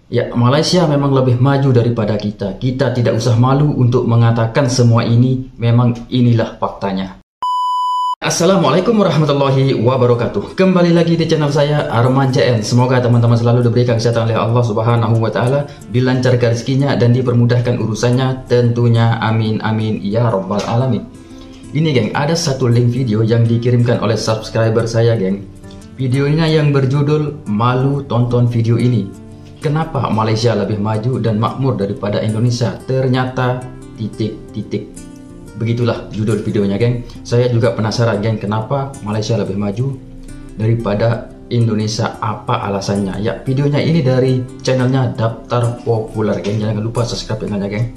Ya, Malaysia memang lebih maju daripada kita. Kita tidak usah malu untuk mengatakan semua ini. Memang inilah faktanya. Assalamualaikum warahmatullahi wabarakatuh. Kembali lagi di channel saya Arman CN. Semoga teman-teman selalu diberikan kesehatan oleh Allah Subhanahu wa taala, dilancarkan rezekinya dan dipermudahkan urusannya tentunya. Amin amin ya rabbal alamin. Ini geng, ada satu link video yang dikirimkan oleh subscriber saya geng. Videonya yang berjudul "Malu tonton video ini. Kenapa Malaysia lebih maju dan makmur daripada Indonesia? Ternyata titik-titik." Begitulah judul videonya geng. Saya juga penasaran geng, kenapa Malaysia lebih maju daripada Indonesia, apa alasannya. Ya, videonya ini dari channelnya Daftar Populer geng. Jangan lupa subscribe channelnya geng.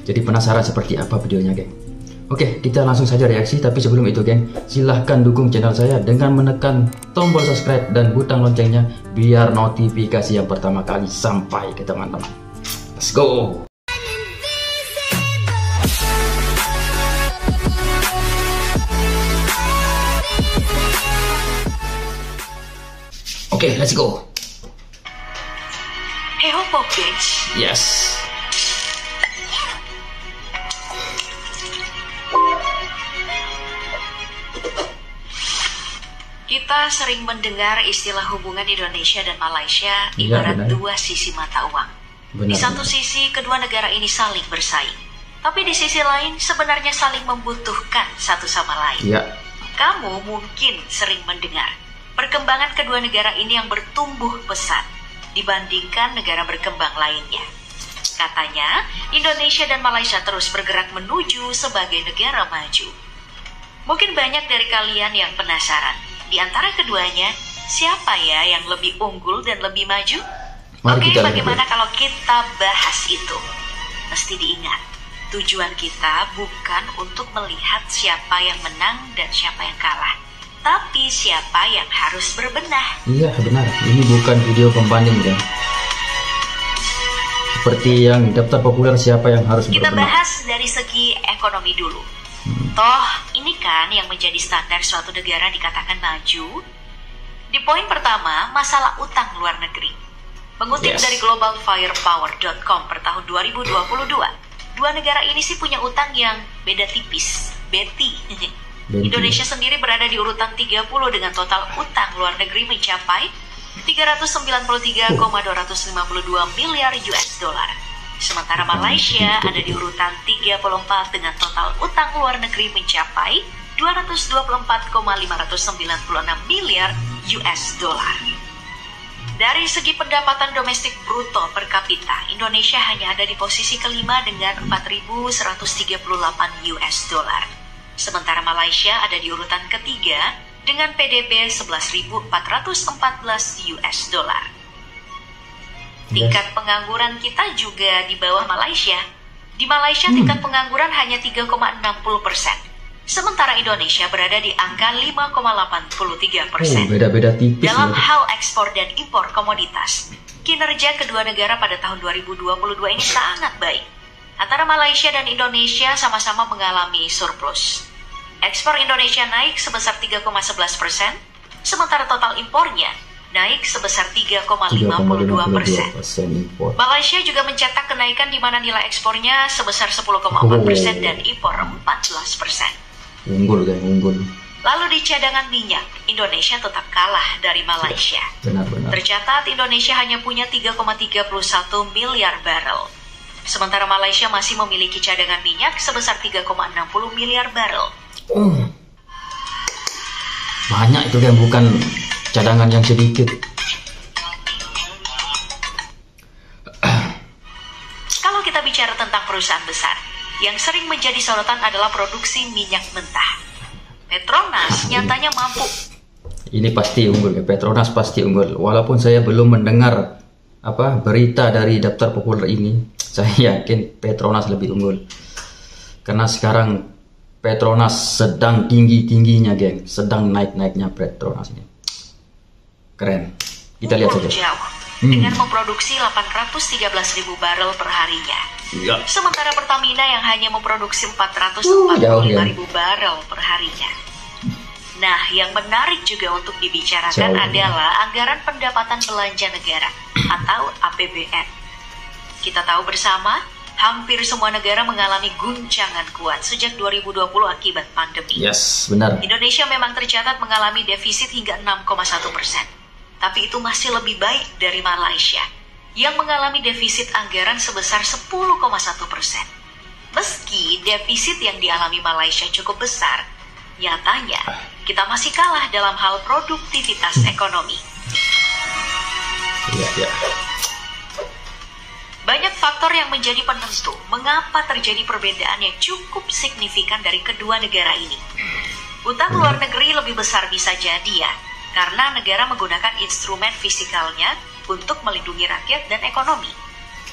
Jadi penasaran seperti apa videonya geng. Oke, kita langsung saja reaksi. Tapi sebelum itu geng, silahkan dukung channel saya dengan menekan tombol subscribe dan butang loncengnya biar notifikasi yang pertama kali sampai ke teman-teman. Let's go. Oke, let's go. Hey Hopo bitch. Yes. Kita sering mendengar istilah hubungan Indonesia dan Malaysia Iya, ibarat benar. dua sisi mata uang. Benar, Di satu benar. sisi kedua negara ini saling bersaing, tapi di sisi lain sebenarnya saling membutuhkan satu sama lain. Ya, Kamu mungkin sering mendengar perkembangan kedua negara ini yang bertumbuh pesat dibandingkan negara berkembang lainnya. Katanya, Indonesia dan Malaysia terus bergerak menuju sebagai negara maju. Mungkin banyak dari kalian yang penasaran, di antara keduanya, siapa ya yang lebih unggul dan lebih maju? Mari Oke, kita lihat. bagaimana kalau kita bahas itu? Mesti diingat, tujuan kita bukan untuk melihat siapa yang menang dan siapa yang kalah, tapi siapa yang harus berbenah. iya benar. Ini bukan video pembanding geng. Seperti yang Daftar Populer, siapa yang harus Kita berbenah. bahas dari segi ekonomi dulu. Toh, ini kan yang menjadi standar suatu negara dikatakan maju. Di poin pertama, masalah utang luar negeri. Mengutip Yes. dari globalfirepower.com per tahun 2022, dua negara ini sih punya utang yang beda tipis, beti. Indonesia sendiri berada di urutan 30 dengan total utang luar negeri mencapai 393,252 miliar US dollar. Sementara Malaysia ada di urutan 34 dengan total utang luar negeri mencapai 224,596 miliar US dollar. Dari segi pendapatan domestik bruto per kapita, Indonesia hanya ada di posisi kelima dengan 4.138 US dollar. Sementara Malaysia ada di urutan ketiga dengan PDB 11.414 US dollar. Tingkat pengangguran kita juga di bawah Malaysia. Di Malaysia tingkat pengangguran hanya 3,60%. Sementara Indonesia berada di angka 5,83%. Beda-beda tipis Dalam ya. hal ekspor dan impor komoditas, kinerja kedua negara pada tahun 2022 ini sangat baik. Antara Malaysia dan Indonesia sama-sama mengalami surplus. Ekspor Indonesia naik sebesar 3,11%, sementara total impornya naik sebesar 3,52%. impor. Malaysia juga mencetak kenaikan di mana nilai ekspornya sebesar 10,4% dan impor 14%. Unggul geng, unggul. Lalu di cadangan minyak, Indonesia tetap kalah dari Malaysia. Benar-benar. Tercatat Indonesia hanya punya 3,31 miliar barel. Sementara Malaysia masih memiliki cadangan minyak sebesar 3,60 miliar barel. Banyak itu geng, bukan cadangan yang sedikit. Kalau kita bicara tentang perusahaan besar, yang sering menjadi sorotan adalah produksi minyak mentah. Petronas nyatanya mampu. Ini pasti unggul ya, Petronas pasti unggul. Walaupun saya belum mendengar berita dari Daftar Populer ini, saya yakin Petronas lebih unggul. Karena sekarang Petronas sedang tinggi-tingginya geng, sedang naik-naiknya Petronas ini. Keren. Kita lihat Unggul saja. jauh dengan memproduksi 813.000 barel per harinya. Ya. Sementara Pertamina yang hanya memproduksi 445.000 barel per harinya. Nah, yang menarik juga untuk dibicarakan Jauh. adalah anggaran pendapatan belanja negara. atau APBN. Kita tahu bersama, hampir semua negara mengalami guncangan kuat sejak 2020 akibat pandemi. Yes, benar. Indonesia memang tercatat mengalami defisit hingga 6,1%. Tapi itu masih lebih baik dari Malaysia yang mengalami defisit anggaran sebesar 10,1%. Meski defisit yang dialami Malaysia cukup besar, nyatanya kita masih kalah dalam hal produktivitas ekonomi. Ya. Banyak faktor yang menjadi penentu mengapa terjadi perbedaan yang cukup signifikan dari kedua negara ini. Utang luar negeri lebih besar bisa jadi ya, karena negara menggunakan instrumen fisikalnya untuk melindungi rakyat dan ekonomi.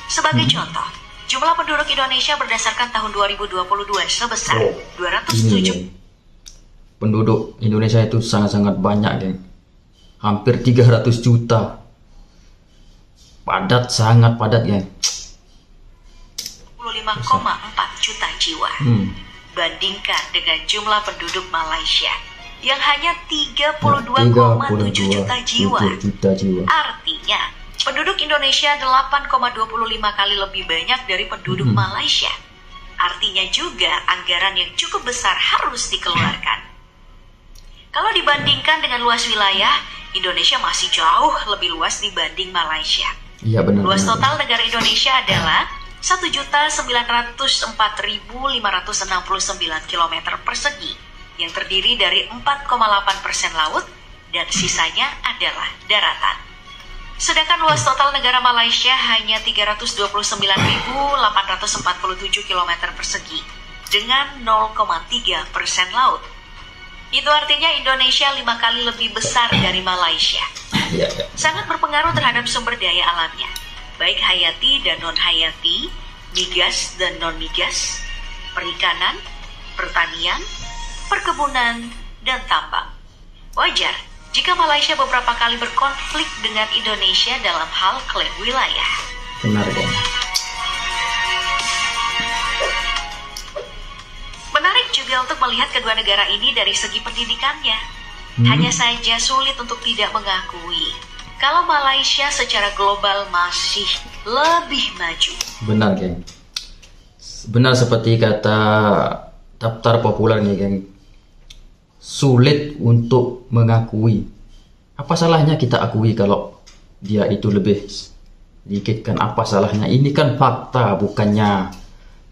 Sebagai contoh, jumlah penduduk Indonesia berdasarkan tahun 2022 sebesar 207. Penduduk Indonesia itu sangat-sangat banyak, geng. Hampir 300 juta. Padat, sangat padat, geng. 25,4 juta jiwa. Bandingkan dengan jumlah penduduk Malaysia yang hanya 32,7 juta jiwa. Artinya, penduduk Indonesia 8,25 kali lebih banyak dari penduduk Malaysia. Artinya juga anggaran yang cukup besar harus dikeluarkan. Kalau dibandingkan dengan luas wilayah, Indonesia masih jauh lebih luas dibanding Malaysia. Iya, benar. Luas total negara Indonesia adalah 1.904.569 km persegi yang terdiri dari 4,8% laut dan sisanya adalah daratan. Sedangkan luas total negara Malaysia hanya 329.847 km persegi dengan 0,3% laut. Itu artinya Indonesia 5 kali lebih besar dari Malaysia. Sangat berpengaruh terhadap sumber daya alamnya, baik hayati dan non-hayati, migas dan non-migas, perikanan, pertanian, perkebunan, dan tambang. Wajar jika Malaysia beberapa kali berkonflik dengan Indonesia dalam hal klaim wilayah. Benar, kan? Menarik juga untuk melihat kedua negara ini dari segi pendidikannya. Hanya saja sulit untuk tidak mengakui kalau Malaysia secara global masih lebih maju. Benar, geng. Benar seperti kata daftar populer nih, geng. Sulit untuk mengakui. Apa salahnya kita akui kalau dia itu lebih sedikit, kan? Apa salahnya? Ini kan fakta, bukannya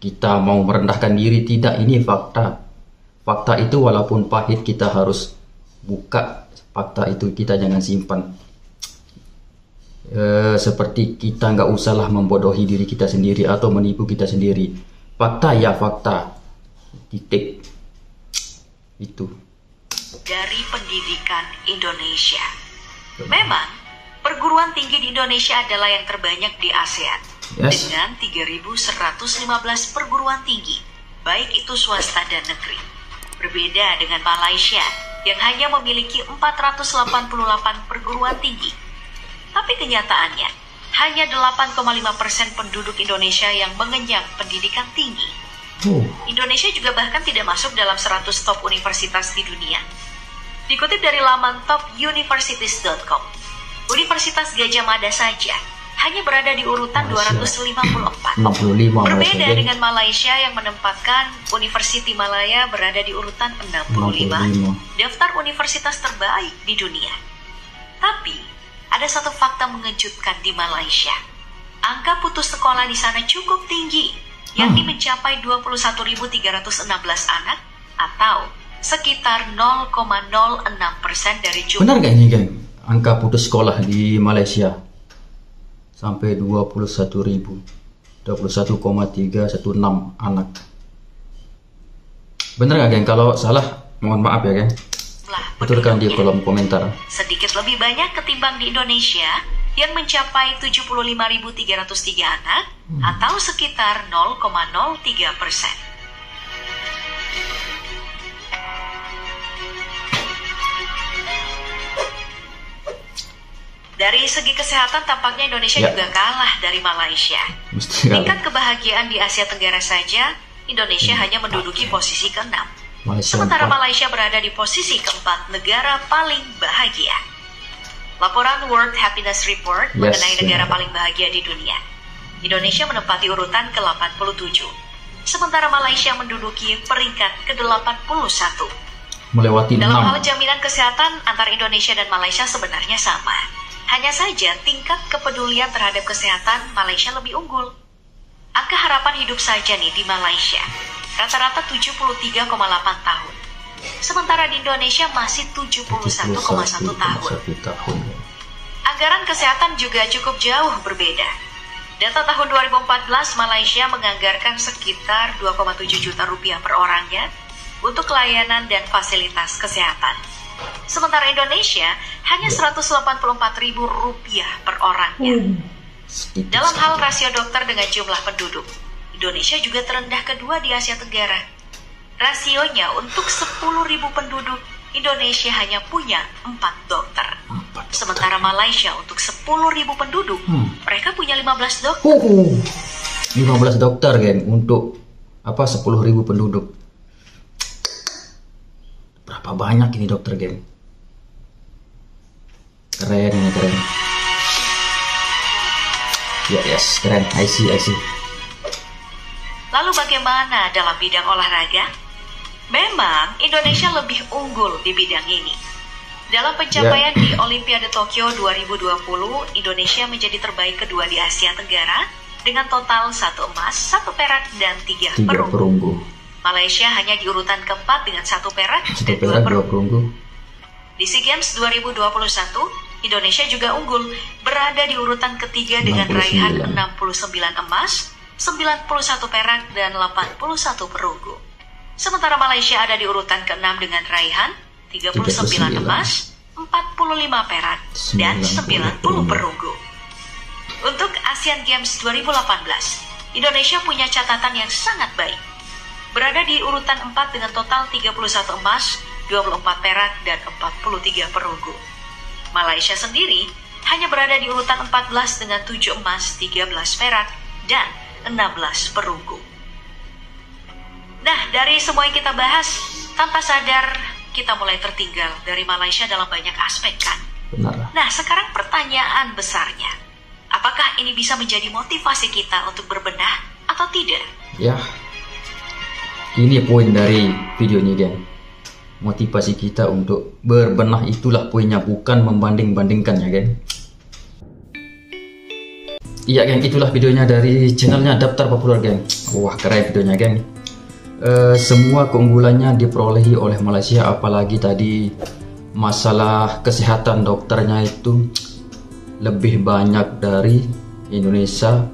kita mau merendahkan diri. Tidak, ini fakta. Fakta itu walaupun pahit kita harus buka. Fakta itu kita jangan simpan. Seperti kita nggak usahlah membodohi diri kita sendiri atau menipu kita sendiri. Fakta ya fakta. Titik. Itu. Dari pendidikan Indonesia. Memang, perguruan tinggi di Indonesia adalah yang terbanyak di ASEAN. Yes. Dengan 3.115 perguruan tinggi, baik itu swasta dan negeri. Berbeda dengan Malaysia, yang hanya memiliki 488 perguruan tinggi. Tapi kenyataannya, hanya 8,5% penduduk Indonesia yang mengenyam pendidikan tinggi. Indonesia juga bahkan tidak masuk dalam 100 top universitas di dunia. Dikutip dari laman topuniversities.com, Universitas Gadjah Mada saja hanya berada di urutan 254. Berbeda dengan Malaysia yang menempatkan Universiti Malaya berada di urutan 65, daftar universitas terbaik di dunia. Tapi, ada satu fakta mengejutkan di Malaysia. Angka putus sekolah di sana cukup tinggi, yakni mencapai 21.316 anak atau sekitar 0,06% dari jumlah. Benar gak ini, geng? Angka putus sekolah di Malaysia sampai 21,316 anak. Benar gak, geng? Kalau salah, mohon maaf ya, geng. Betulkan di kolom komentar. Sedikit lebih banyak ketimbang di Indonesia yang mencapai 75.303 anak atau sekitar 0,03%. Dari segi kesehatan tampaknya Indonesia juga kalah dari Malaysia. Tingkat kebahagiaan di Asia Tenggara saja, Indonesia hanya menduduki posisi ke-6. Sementara Malaysia berada di posisi ke-4 negara paling bahagia. Laporan World Happiness Report mengenai negara paling bahagia di dunia. Indonesia menempati urutan ke-87, sementara Malaysia menduduki peringkat ke-81. Melewati 6. Dalam hal jaminan kesehatan antara Indonesia dan Malaysia sebenarnya sama. Hanya saja tingkat kepedulian terhadap kesehatan Malaysia lebih unggul. Angka harapan hidup saja nih di Malaysia, rata-rata 73,8 tahun. Sementara di Indonesia masih 71,1 tahun. Anggaran kesehatan juga cukup jauh berbeda. Data tahun 2014, Malaysia menganggarkan sekitar 2,7 juta rupiah per orangnya untuk layanan dan fasilitas kesehatan. Sementara Indonesia hanya 184.000 rupiah per orangnya. Dalam hal rasio dokter dengan jumlah penduduk, Indonesia juga terendah kedua di Asia Tenggara. Rasionya untuk 10.000 penduduk, Indonesia hanya punya 4 dokter. Sementara Malaysia untuk 10.000 penduduk, mereka punya 15 dokter. 15 dokter, geng, untuk 10.000 penduduk. Berapa banyak ini dokter, geng? Keren ini, keren. Yes, keren. I see. Lalu bagaimana dalam bidang olahraga? Memang Indonesia lebih unggul di bidang ini. Dalam pencapaian di Olimpiade Tokyo 2020, Indonesia menjadi terbaik kedua di Asia Tenggara dengan total 1 emas, 1 perak, dan 3 perunggu. Malaysia hanya di urutan keempat dengan 1 perak dan 2 perunggu. Di SEA Games 2021, Indonesia juga unggul, berada di urutan ketiga dengan raihan 69 emas, 91 perak, dan 81 perunggu. Sementara Malaysia ada di urutan ke-6 dengan raihan 39 emas, 45 perak, dan 90 perunggu. Untuk Asian Games 2018, Indonesia punya catatan yang sangat baik. Berada di urutan 4 dengan total 31 emas, 24 perak, dan 43 perunggu. Malaysia sendiri hanya berada di urutan 14 dengan 7 emas, 13 perak, dan 16 perunggu. Nah, dari semua yang kita bahas, tanpa sadar kita mulai tertinggal dari Malaysia dalam banyak aspek, kan? Benar. Nah, sekarang pertanyaan besarnya, apakah ini bisa menjadi motivasi kita untuk berbenah atau tidak? Ya, ini poin dari video ini, geng. Motivasi kita untuk berbenah itulah poinnya, bukan membanding-bandingkannya, geng. Iya, geng, itulah videonya dari channelnya Daftar Populer, geng. Wah, keren videonya, geng. Semua keunggulannya diperolehi oleh Malaysia, apalagi tadi masalah kesehatan dokternya itu lebih banyak dari Indonesia,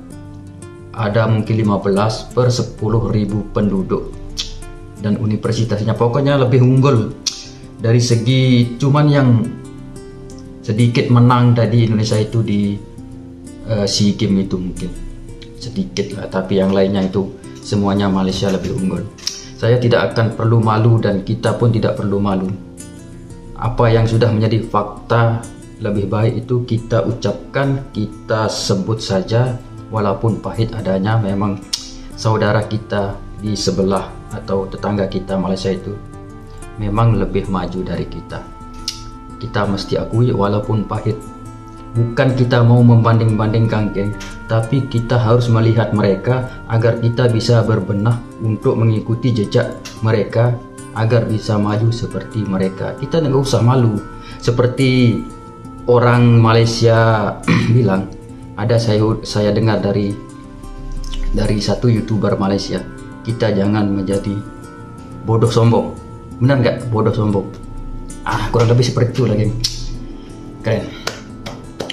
ada mungkin 15 per 10.000 penduduk, dan universitasnya pokoknya lebih unggul dari segi, cuman yang sedikit menang tadi Indonesia itu di SEA Games itu mungkin sedikit lah, tapi yang lainnya itu semuanya Malaysia lebih unggul. Saya tidak akan perlu malu dan kita pun tidak perlu malu. Apa yang sudah menjadi fakta lebih baik itu kita ucapkan, kita sebut saja, walaupun pahit adanya. Memang saudara kita di sebelah atau tetangga kita Malaysia itu memang lebih maju dari kita. Kita mesti akui walaupun pahit. Bukan kita mau membanding-bandingkan, geng, tapi kita harus melihat mereka agar kita bisa berbenah untuk mengikuti jejak mereka agar bisa maju seperti mereka. Kita nggak usah malu. Seperti orang Malaysia bilang, ada saya dengar dari satu YouTuber Malaysia, kita jangan menjadi bodoh sombong. Benar nggak? Bodoh sombong. Kurang lebih seperti itu lah, geng. Keren.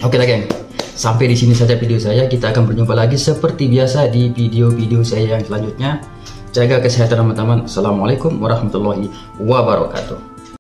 Oke lah, geng, sampai di sini saja video saya. Kita akan berjumpa lagi seperti biasa di video-video saya yang selanjutnya. Jaga kesehatan teman-teman. Assalamualaikum warahmatullahi wabarakatuh.